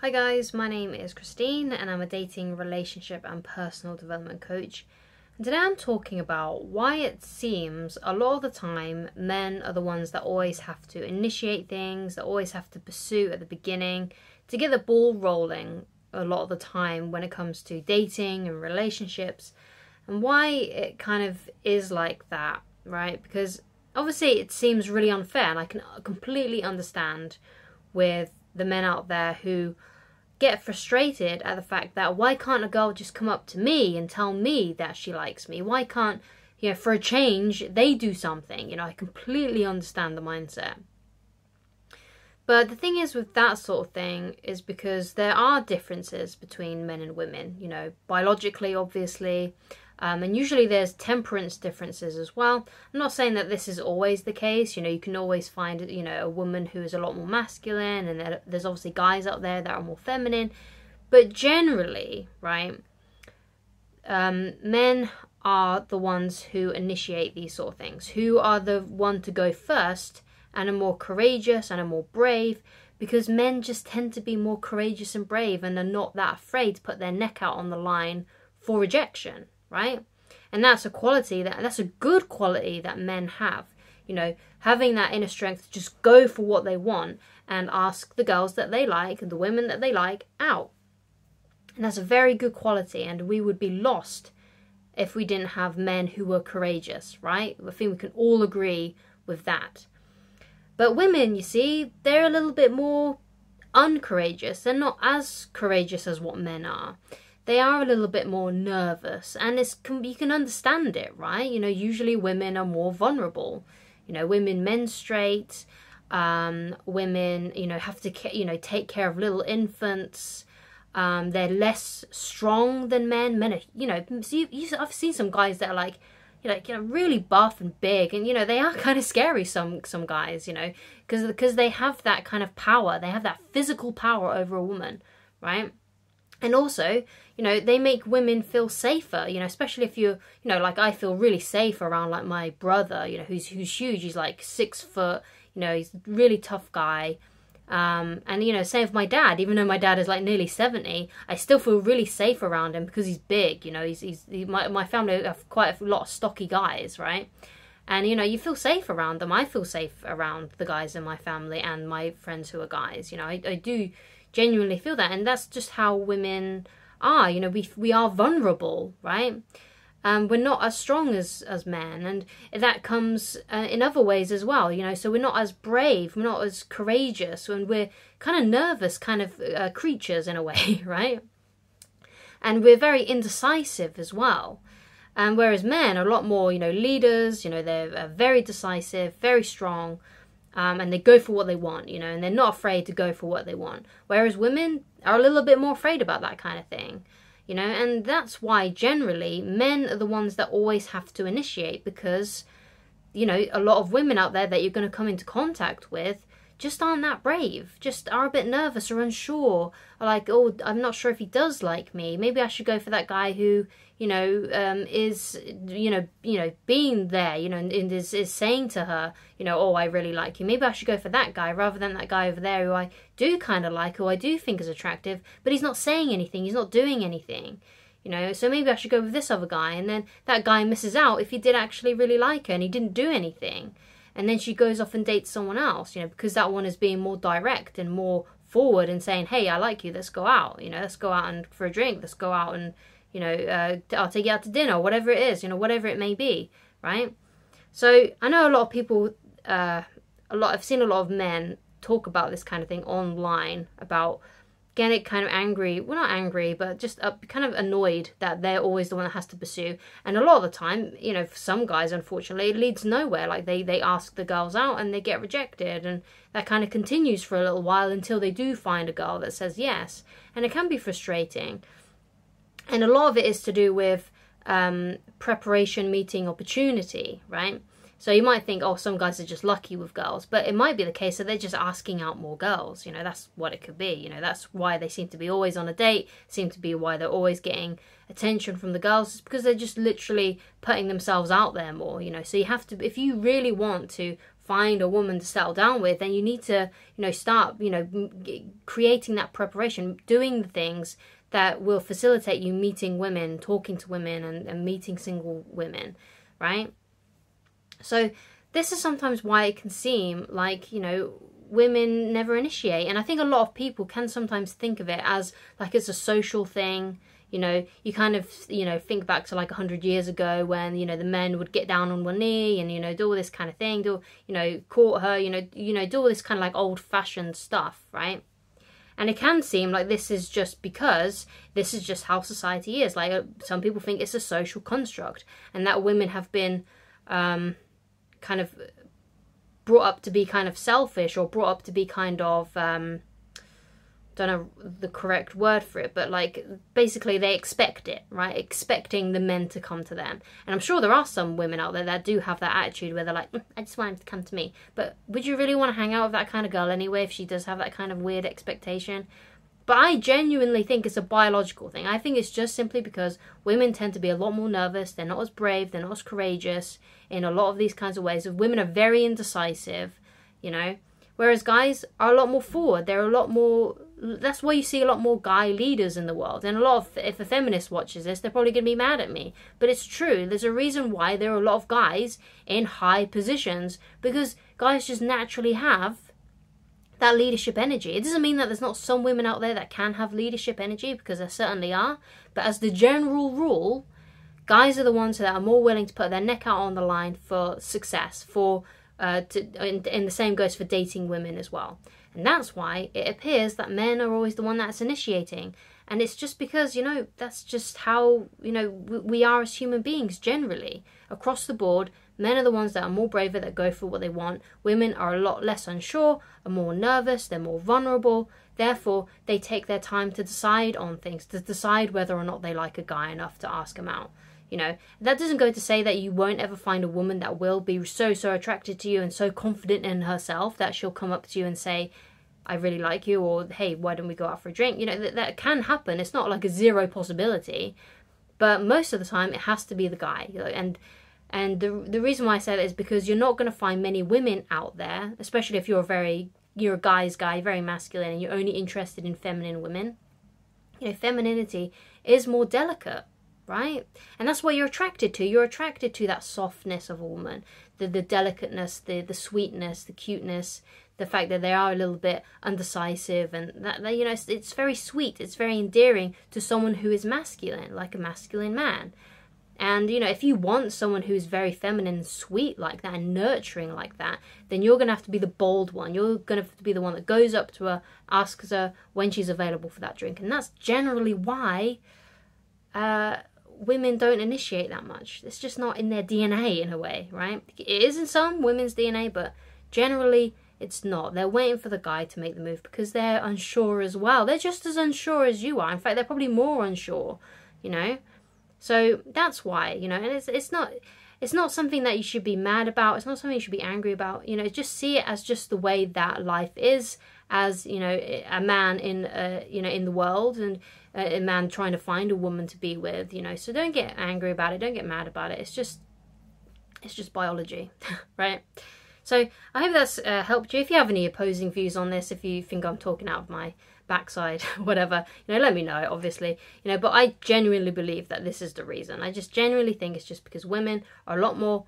Hi guys, my name is Christine and I'm a dating, relationship and personal development coach. And today I'm talking about why it seems a lot of the time men are the ones that always have to initiate things, that always have to pursue at the beginning to get the ball rolling a lot of the time when it comes to dating and relationships, and why it kind of is like that, right? Because obviously it seems really unfair, and I can completely understand with the men out there who get frustrated at the fact that why can't a girl just come up to me and tell me that she likes me? Why can't, for a change, they do something? I completely understand the mindset. But the thing is with that sort of thing is because there are differences between men and women, biologically, obviously, and usually there's temperance differences as well. I'm not saying that this is always the case. You can always find, a woman who is a lot more masculine, and there's obviously guys out there that are more feminine. But generally, right, men are the ones who initiate these sort of things, who are the one to go first and are more courageous and are more brave, because men just tend to be more courageous and brave and are not that afraid to put their neck out on the line for rejection. Right? And that's a good quality that men have, having that inner strength to just go for what they want and ask the girls that they like and the women that they like out. And that's a very good quality, and we would be lost if we didn't have men who were courageous, right? I think we can all agree with that. But women, you see, they're a little bit more uncourageous. They're not as courageous as what men are. They are a little bit more nervous, and you can understand it, right? Usually women are more vulnerable. Women menstruate, women, have to, take care of little infants. They're less strong than men. Men are, I've seen some guys that are like, really buff and big, and they are kind of scary. Some guys, because they have that kind of power. They have that physical power over a woman, right? And also, they make women feel safer, especially if you're, like I feel really safe around like my brother, who's huge. He's like 6 foot, he's a really tough guy. And, same with my dad, even though my dad is like nearly 70, I still feel really safe around him because he's big, my family have quite a lot of stocky guys, right? And, you feel safe around them. I feel safe around the guys in my family and my friends who are guys, I do genuinely feel that, and that's just how women are. We are vulnerable, right? We're not as strong as men, and that comes in other ways as well. So we're not as brave, we're not as courageous, and we're kind of nervous kind of creatures in a way, right? And we're very indecisive as well. And whereas men are a lot more, leaders, they're very decisive, very strong. And they go for what they want, and they're not afraid to go for what they want. Whereas women are a little bit more afraid about that kind of thing, and that's why generally men are the ones that always have to initiate, because, a lot of women out there that you're going to come into contact with just aren't that brave, just are a bit nervous or unsure, or like, oh, I'm not sure if he does like me. Maybe I should go for that guy who, is, being there, and is saying to her, oh, I really like you. Maybe I should go for that guy rather than that guy over there who I do kind of like, who I do think is attractive, but he's not saying anything, he's not doing anything. So maybe I should go with this other guy, and then that guy misses out if he did actually really like her and he didn't do anything. And then she goes off and dates someone else, because that one is being more direct and more forward and saying, hey, I like you, let's go out, let's go out and for a drink, let's go out and, I'll take you out to dinner, whatever it is, whatever it may be, right? So I know a lot of people, I've seen a lot of men talk about this kind of thing online, about getting kind of angry, well, not angry, but just kind of annoyed that they're always the one that has to pursue. And a lot of the time, for some guys, unfortunately, it leads nowhere. Like they ask the girls out and they get rejected, and that kind of continues for a little while until they do find a girl that says yes. And it can be frustrating. And a lot of it is to do with preparation meeting opportunity, right? So you might think, oh, some guys are just lucky with girls, but it might be the case that they're just asking out more girls. That's what it could be. That's why they seem to be always on a date, seem to be why they're always getting attention from the girls. It's because they're just literally putting themselves out there more, So you have to, if you really want to find a woman to settle down with, then you need to, you know, start, you know, creating that preparation, doing the things that will facilitate you meeting women, talking to women, and meeting single women, right? So this is sometimes why it can seem like, you know, women never initiate. And I think a lot of people can sometimes think of it as like it's a social thing. You know, you kind of, you know, think back to like 100 years ago when, you know, the men would get down on one knee and, you know, do all this kind of thing, do, you know, court her, you know, do all this kind of like old-fashioned stuff, right? And it can seem like this is just because this is just how society is. Like some people think it's a social construct and that women have been kind of brought up to be kind of selfish or brought up to be kind of, don't know the correct word for it, but like basically they expect it, right? Expecting the men to come to them. And I'm sure there are some women out there that do have that attitude where they're like, I just want him to come to me. But would you really want to hang out with that kind of girl anyway if she does have that kind of weird expectation? But I genuinely think it's a biological thing. I think it's just simply because women tend to be a lot more nervous. They're not as brave. They're not as courageous in a lot of these kinds of ways. Women are very indecisive, you know. Whereas guys are a lot more forward. They're a lot more... That's why you see a lot more guy leaders in the world. And a lot of... If a feminist watches this, they're probably going to be mad at me. But it's true. There's a reason why there are a lot of guys in high positions. Because guys just naturally have that leadership energy. It doesn't mean that there's not some women out there that can have leadership energy. Because there certainly are. But as the general rule, guys are the ones that are more willing to put their neck out on the line for success. And the same goes for dating women as well. And that's why it appears that men are always the one that's initiating. And it's just because, you know, that's just how, you know, we are as human beings generally. Across the board, men are the ones that are more braver, that go for what they want. Women are a lot less unsure, are more nervous, they're more vulnerable. Therefore, they take their time to decide on things, to decide whether or not they like a guy enough to ask him out. You know, that doesn't go to say that you won't ever find a woman that will be so attracted to you and so confident in herself that she'll come up to you and say, I really like you, or hey, why don't we go out for a drink? You know, that can happen. It's not like a zero possibility, but most of the time it has to be the guy. You know, and the reason why I say that is because you're not going to find many women out there, especially if you're a guy's guy, very masculine, and you're only interested in feminine women. You know, femininity is more delicate. Right? And that's what you're attracted to. You're attracted to that softness of a woman, the delicateness, the sweetness, the cuteness, the fact that they are a little bit undecisive, and that you know, it's very sweet, it's very endearing to someone who is masculine, like a masculine man. And you know, if you want someone who's very feminine and sweet like that and nurturing like that, then you're gonna have to be the bold one. You're gonna have to be the one that goes up to her, asks her when she's available for that drink. And that's generally why women don't initiate that much. It's just not in their DNA in a way, right? It is in some women's DNA, but generally it's not. They're waiting for the guy to make the move because they're unsure as well. They're just as unsure as you are. In fact, they're probably more unsure, you know? So that's why, you know, and it's not something that you should be mad about. It's not something you should be angry about. You know, just see it as just the way that life is, as, you know, a man in, you know, in the world, and a man trying to find a woman to be with, you know. So don't get angry about it. Don't get mad about it. It's just biology, right? So I hope that's helped you. If you have any opposing views on this, if you think I'm talking out of my backside, whatever, you know, let me know, obviously, you know. But I genuinely believe that this is the reason. I just genuinely think it's just because women are a lot more,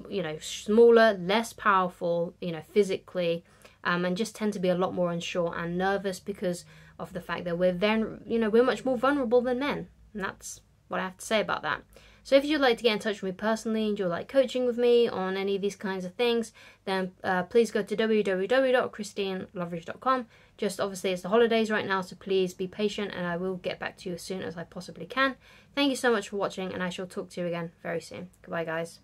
you know, smaller, less powerful, you know, physically, and just tend to be a lot more unsure and nervous because of the fact that we're then, you know, we're much more vulnerable than men. And that's what I have to say about that. So if you'd like to get in touch with me personally and you'd like coaching with me on any of these kinds of things, then please go to www.christineloveridge.com. Just obviously it's the holidays right now, so please be patient and I will get back to you as soon as I possibly can. Thank you so much for watching, and I shall talk to you again very soon. Goodbye, guys.